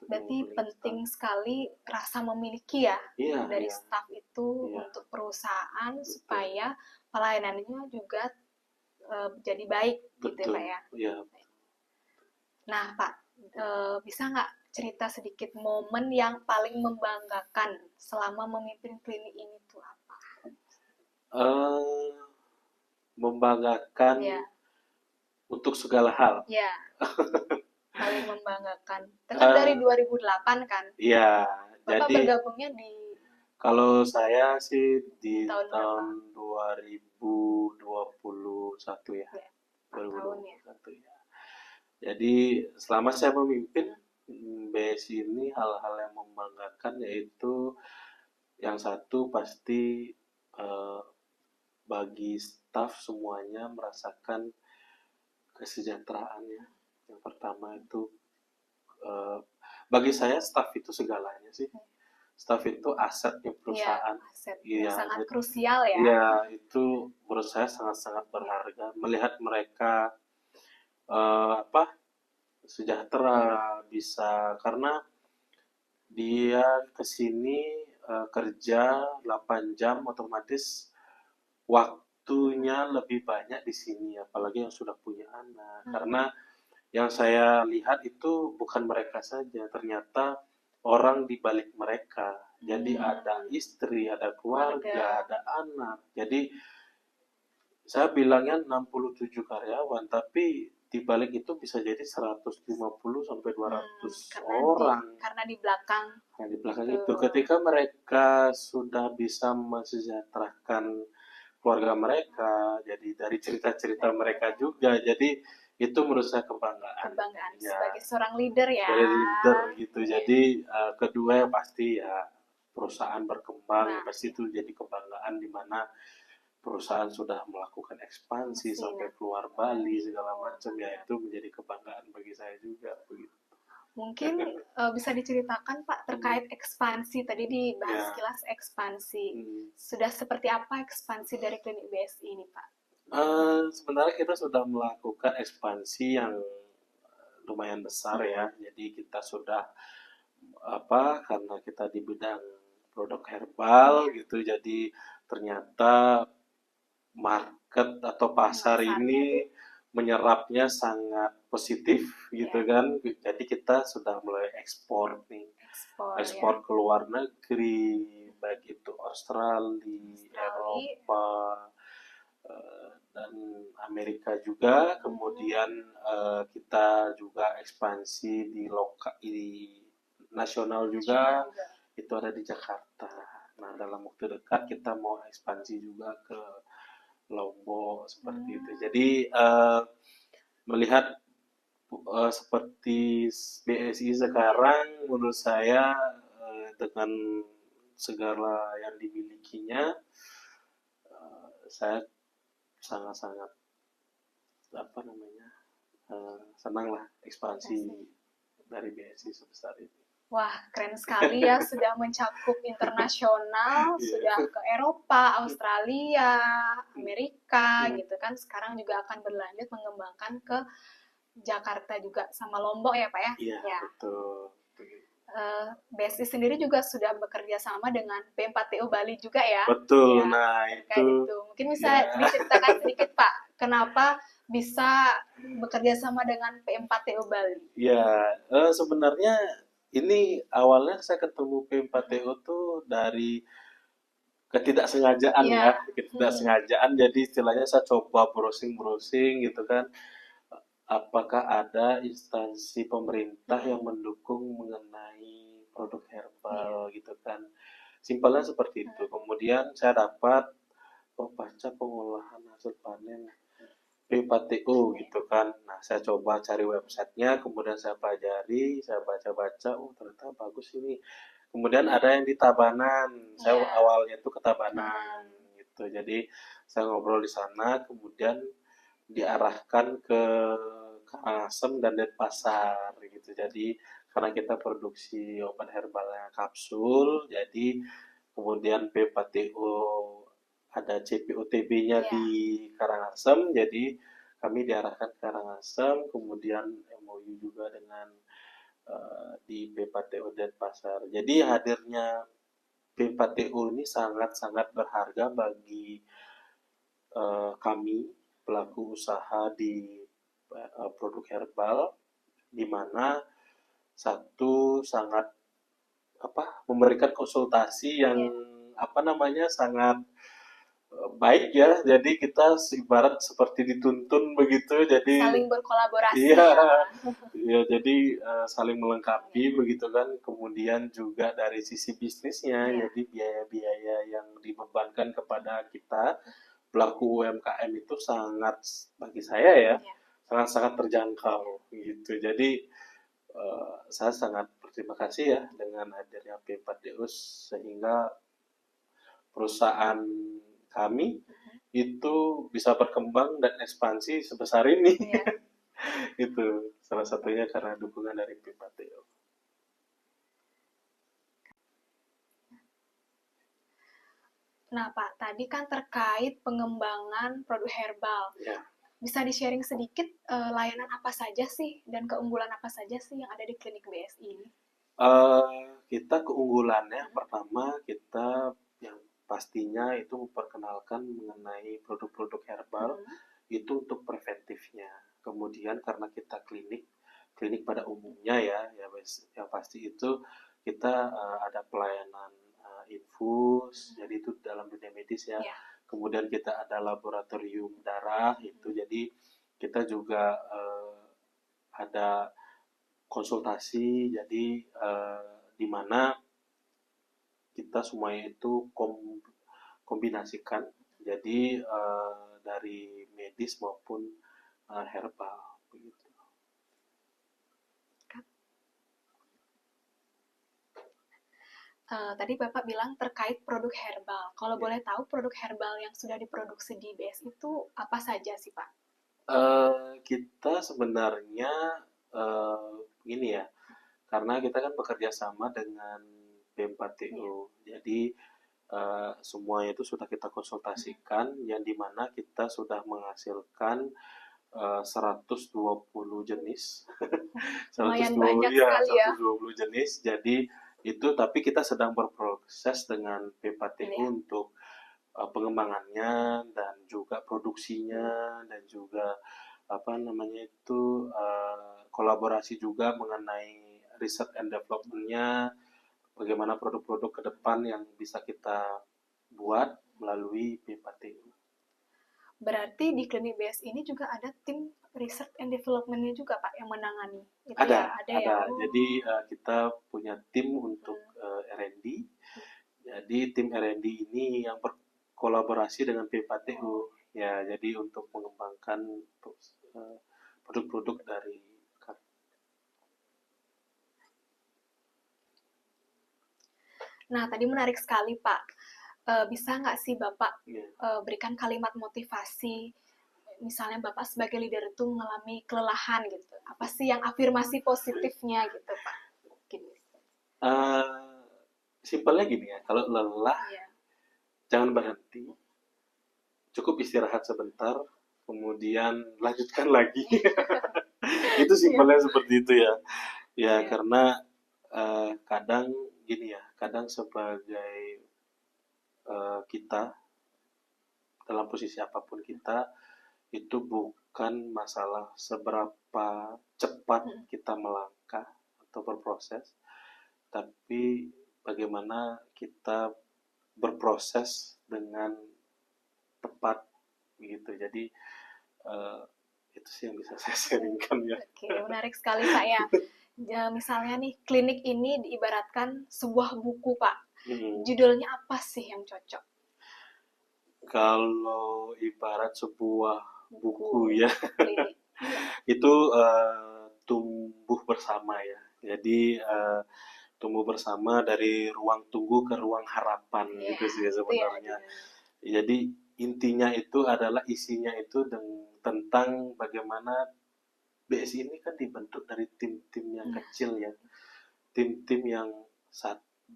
Berarti penting sekali rasa memiliki ya dari staf itu untuk perusahaan. Betul. Supaya pelayanannya juga jadi baik. Betul. Gitu Pak ya. Iya. Nah Pak, bisa nggak cerita sedikit momen yang paling membanggakan selama memimpin klinik ini tuh apa? Membanggakan untuk segala hal. Ya. Paling membanggakan. Kan dari 2008 kan? Iya. Bapak jadi bergabungnya di kalau saya sih di tahun 2021 ya. 2021 ya. Jadi selama saya memimpin BSI ini, hal-hal yang membanggakan yaitu yang satu pasti bagi staf semuanya merasakan kesejahteraannya. Yang pertama itu eh, bagi saya staff itu segalanya sih. Staff itu aset di Iya, perusahaan. aset yang Iya, sangat krusial ya. iya, itu menurut saya sangat-sangat berharga. Melihat mereka apa sejahtera bisa karena dia kesini kerja 8 jam otomatis waktunya lebih banyak di sini apalagi yang sudah punya anak. Karena yang saya lihat itu bukan mereka saja, ternyata orang di balik mereka. Jadi ada istri, ada keluarga, ada anak. Jadi saya bilangnya 67 karyawan, tapi di balik itu bisa jadi 150 sampai 200 orang. Karena di belakang. Nah, di belakang itu, ketika mereka sudah bisa mensejahterakan keluarga mereka, jadi dari cerita-cerita mereka juga, jadi itu menurut saya kebanggaan. Kebanggaan Ya, sebagai seorang leader ya. sebagai leader gitu. Jadi kedua yang pasti ya perusahaan berkembang, pasti itu jadi kebanggaan di mana perusahaan sudah melakukan ekspansi sampai keluar Bali segala macam ya itu menjadi kebanggaan bagi saya juga begitu. Mungkin bisa diceritakan Pak terkait ekspansi tadi dibahas kilas ekspansi. Sudah seperti apa ekspansi dari klinik BSI ini Pak? Sebenarnya kita sudah melakukan ekspansi yang lumayan besar ya. Jadi kita sudah karena kita di bidang produk herbal gitu. Jadi ternyata market atau pasar ini menyerapnya sangat positif gitu kan. Jadi kita sudah mulai ekspor nih. Ekspor ke luar negeri, baik itu Australia, Eropa, dan Amerika juga. Kemudian kita juga ekspansi di nasional juga. Itu ada di Jakarta. Nah, dalam waktu dekat kita mau ekspansi juga ke Lombok seperti itu. Jadi melihat seperti BSI sekarang, menurut saya dengan segala yang dimilikinya, saya sangat-sangat senang lah ekspansi dari BSI sebesar ini. Wah, keren sekali ya, sudah mencakup internasional, sudah ke Eropa, Australia, Amerika, gitu kan. Sekarang juga akan berlanjut mengembangkan ke Jakarta juga, sama Lombok ya Pak ya? Iya, betul. BSI sendiri juga sudah bekerja sama dengan P4TO Bali juga ya? Betul, ya, nah itu. Mungkin bisa diceritakan sedikit Pak, kenapa bisa bekerja sama dengan P4TO Bali? Ya, sebenarnya ini awalnya saya ketemu P4TO tuh dari ketidaksengajaan ya, ketidaksengajaan. Jadi istilahnya saya coba browsing-browsing gitu kan. Apakah ada instansi pemerintah yang mendukung mengenai produk herbal gitu kan. Simpelnya seperti itu. Kemudian saya dapat baca pengolahan hasil panen P4TO gitu kan. Nah, saya coba cari websitenya, kemudian saya pelajari, saya baca-baca, oh ternyata bagus ini. Kemudian ada yang di Tabanan, saya awalnya itu ke Tabanan gitu. Jadi saya ngobrol di sana, kemudian diarahkan ke Karangasem dan Denpasar gitu. Jadi karena kita produksi obat herbalnya kapsul, jadi kemudian P4TO ada CPOTB-nya di Karangasem, jadi kami diarahkan ke Karangasem, kemudian MOU juga dengan di P4TO Denpasar. Jadi hadirnya P4TO ini sangat-sangat berharga bagi kami pelaku usaha di produk herbal, di mana satu sangat memberikan konsultasi yang sangat baik ya. Jadi kita ibarat seperti dituntun begitu. Jadi saling berkolaborasi. Iya, ya, jadi saling melengkapi begitu kan. Kemudian juga dari sisi bisnisnya, jadi biaya-biaya yang dibebankan kepada kita pelaku UMKM itu sangat bagi saya ya sangat-sangat terjangkau gitu. Jadi saya sangat berterima kasih ya dengan hadirnya P4DO sehingga perusahaan kami itu bisa berkembang dan ekspansi sebesar ini. Itu salah satunya karena dukungan dari P4TO. Nah, Pak, tadi kan terkait pengembangan produk herbal. Ya. Bisa di-sharing sedikit layanan apa saja sih dan keunggulan apa saja sih yang ada di klinik BSI ini? Kita keunggulannya pertama kita yang pastinya itu memperkenalkan mengenai produk-produk herbal itu untuk preventifnya. Kemudian karena kita klinik pada umumnya ya, yang pasti itu kita ada pelayanan infus, jadi itu dalam dunia medis ya. Ya. Kemudian kita ada laboratorium darah itu, jadi kita juga ada konsultasi, jadi di mana kita semuanya itu kombinasikan, jadi dari medis maupun herbal begitu. Tadi Bapak bilang terkait produk herbal. Kalau Ya. boleh tahu produk herbal yang sudah diproduksi di BSI itu apa saja sih, Pak? Kita sebenarnya ini ya, karena kita kan bekerja sama dengan B4TU, jadi semuanya itu sudah kita konsultasikan, yang dimana kita sudah menghasilkan 120 jenis. Lumayan 120, banyak ya, sekali ya. 120 jenis. Jadi itu, tapi kita sedang berproses dengan B4TU Iya. untuk pengembangannya dan juga produksinya dan juga apa namanya itu kolaborasi juga mengenai research and development-nya, bagaimana produk-produk ke depan yang bisa kita buat melalui B4TU. Berarti di klinik BSI ini juga ada tim research and development-nya juga, Pak, yang menangani. Itu Ada, ya, ada ada. ya. Oh. Jadi kita punya tim untuk R&D. Jadi tim R&D ini yang berkolaborasi dengan B4TU. Ya, jadi untuk mengembangkan produk-produk dari kami. Nah, tadi menarik sekali, Pak. Bisa nggak sih Bapak berikan kalimat motivasi? Misalnya Bapak sebagai leader itu mengalami kelelahan gitu. Apa sih yang afirmasi positifnya gitu, Pak? Gini. Simpelnya gini ya, kalau lelah jangan berhenti, cukup istirahat sebentar, kemudian lanjutkan lagi. Itu simpelnya seperti itu ya. Ya, karena kadang gini ya, kadang sebagai kita dalam posisi apapun kita itu bukan masalah seberapa cepat kita melangkah atau berproses, tapi bagaimana kita berproses dengan tepat gitu. Jadi itu sih yang bisa saya sharingkan ya. Oke, menarik sekali Pak ya. Misalnya nih, klinik ini diibaratkan sebuah buku Pak. Judulnya apa sih yang cocok? Kalau ibarat sebuah buku ya, itu tumbuh bersama ya. Jadi tumbuh bersama dari ruang tunggu ke ruang harapan gitu sih sebenarnya. Jadi intinya itu adalah isinya itu tentang bagaimana BSI ini kan dibentuk dari tim-tim yang kecil ya. Tim-tim yang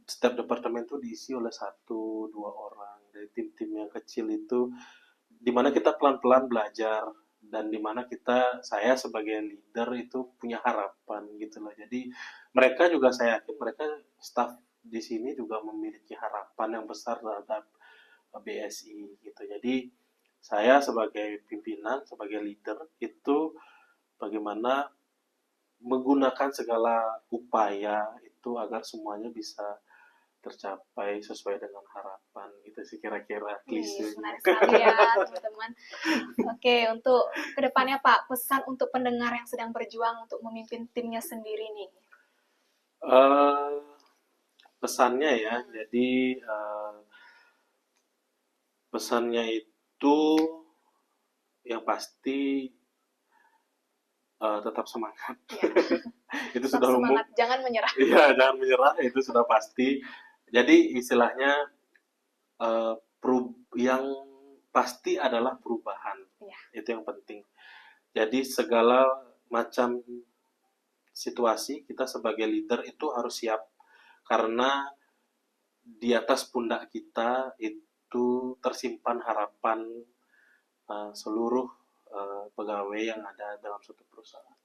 setiap departemen itu diisi oleh 1-2 orang. Dari tim-tim yang kecil itu dimana kita pelan-pelan belajar dan dimana saya sebagai leader itu punya harapan gitu loh. Jadi mereka juga, saya yakin mereka staff di sini juga memiliki harapan yang besar terhadap BSI gitu. Jadi saya sebagai pimpinan, sebagai leader itu bagaimana menggunakan segala upaya itu agar semuanya bisa tercapai sesuai dengan harapan gitu sih kira-kira klise. Menarik sekali ya teman-teman. Oke, untuk kedepannya Pak, pesan untuk pendengar yang sedang berjuang untuk memimpin timnya sendiri nih. Pesannya ya, jadi pesannya itu yang pasti tetap semangat. Itu tetap sudah semangat, umum. Jangan menyerah. Iya, jangan menyerah, itu sudah pasti. Jadi istilahnya yang pasti adalah perubahan. Itu yang penting. Jadi segala macam situasi kita sebagai leader itu harus siap, karena di atas pundak kita situ tersimpan harapan seluruh pegawai yang ada dalam suatu perusahaan.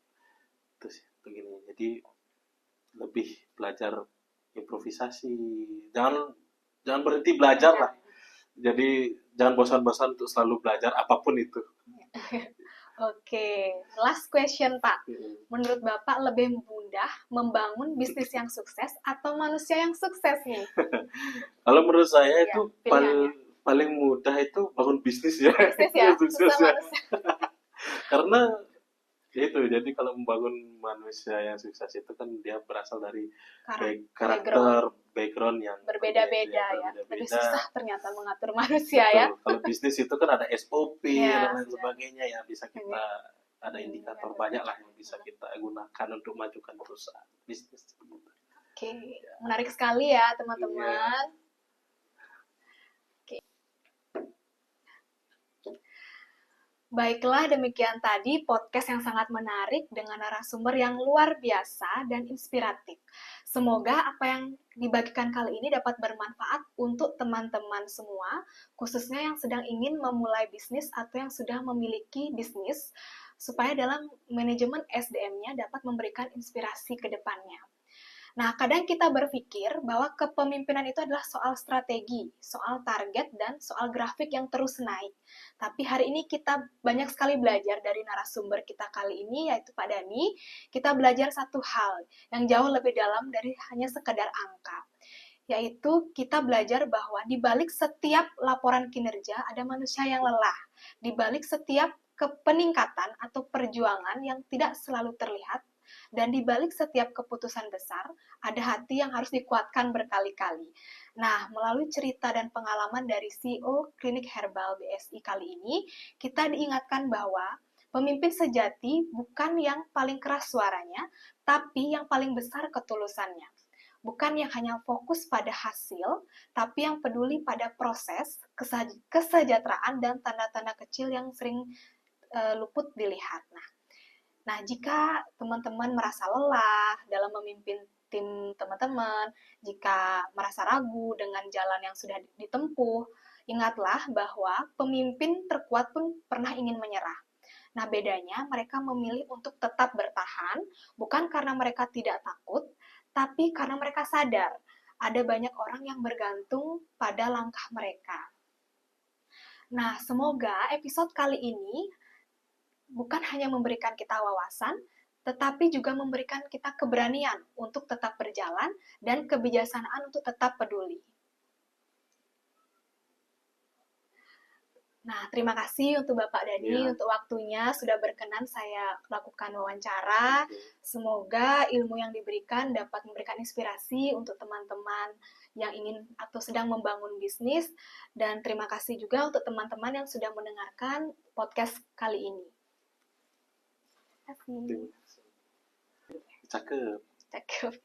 Itu sih, begini. Jadi lebih belajar improvisasi. Jangan berhenti belajar lah. Jadi jangan bosan-bosan untuk selalu belajar apapun itu. Oke, last question Pak. Menurut Bapak lebih mudah membangun bisnis yang sukses atau manusia yang sukses nih? Kalau menurut saya Ya, itu pilihannya. paling mudah itu bangun bisnis ya. Bisnis ya, Yang sukses susah ya. manusia. Karena itu, jadi kalau membangun manusia yang sukses itu kan dia berasal dari karakter, background yang Berbeda-beda ya. Lebih berbeda-beda. susah ternyata mengatur manusia Betul. ya. Kalau bisnis itu kan ada SOP Ya, dan lain sebagainya ya, bisa kita ada indikator banyak lah yang bisa kita gunakan untuk majukan perusahaan bisnis. Oke, menarik sekali ya teman-teman. Oke. Baiklah, demikian tadi podcast yang sangat menarik dengan narasumber yang luar biasa dan inspiratif. Semoga apa yang dibagikan kali ini dapat bermanfaat untuk teman-teman semua, khususnya yang sedang ingin memulai bisnis atau yang sudah memiliki bisnis, supaya dalam manajemen SDM-nya dapat memberikan inspirasi ke depannya. Nah, kadang kita berpikir bahwa kepemimpinan itu adalah soal strategi, soal target, dan soal grafik yang terus naik. Tapi hari ini kita banyak sekali belajar dari narasumber kita kali ini, yaitu Pak Dhani. Kita belajar satu hal yang jauh lebih dalam dari hanya sekedar angka, yaitu kita belajar bahwa di balik setiap laporan kinerja ada manusia yang lelah. Di balik setiap peningkatan atau perjuangan yang tidak selalu terlihat, dan di balik setiap keputusan besar, ada hati yang harus dikuatkan berkali-kali. Nah, melalui cerita dan pengalaman dari CEO Klinik Herbal BSI kali ini, kita diingatkan bahwa pemimpin sejati bukan yang paling keras suaranya, tapi yang paling besar ketulusannya. Bukan yang hanya fokus pada hasil, tapi yang peduli pada proses, kesejahteraan, dan tanda-tanda kecil yang sering luput dilihat. Nah, jika teman-teman merasa lelah dalam memimpin tim teman-teman, jika merasa ragu dengan jalan yang sudah ditempuh, ingatlah bahwa pemimpin terkuat pun pernah ingin menyerah. Nah, bedanya mereka memilih untuk tetap bertahan, bukan karena mereka tidak takut, tapi karena mereka sadar ada banyak orang yang bergantung pada langkah mereka. Nah, semoga episode kali ini bukan hanya memberikan kita wawasan, tetapi juga memberikan kita keberanian untuk tetap berjalan dan kebijaksanaan untuk tetap peduli. Nah, terima kasih untuk Bapak Dhani untuk waktunya sudah berkenan saya lakukan wawancara. Semoga ilmu yang diberikan dapat memberikan inspirasi untuk teman-teman yang ingin atau sedang membangun bisnis. Dan terima kasih juga untuk teman-teman yang sudah mendengarkan podcast kali ini. Cakep.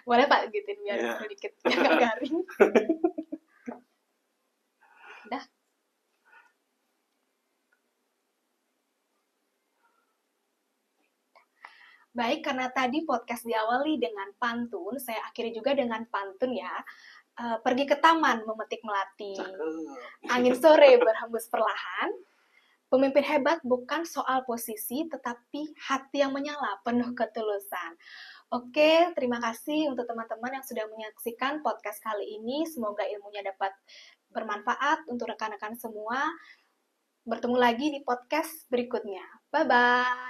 Boleh Pak gituin biar sedikit agak garing. Udah. Baik, karena tadi podcast diawali dengan pantun, saya akhiri juga dengan pantun ya. Pergi ke taman memetik melati. Angin sore berhembus perlahan. Pemimpin hebat bukan soal posisi, tetapi hati yang menyala, penuh ketulusan. Oke, terima kasih untuk teman-teman yang sudah menyaksikan podcast kali ini. Semoga ilmunya dapat bermanfaat untuk rekan-rekan semua. Bertemu lagi di podcast berikutnya. Bye-bye.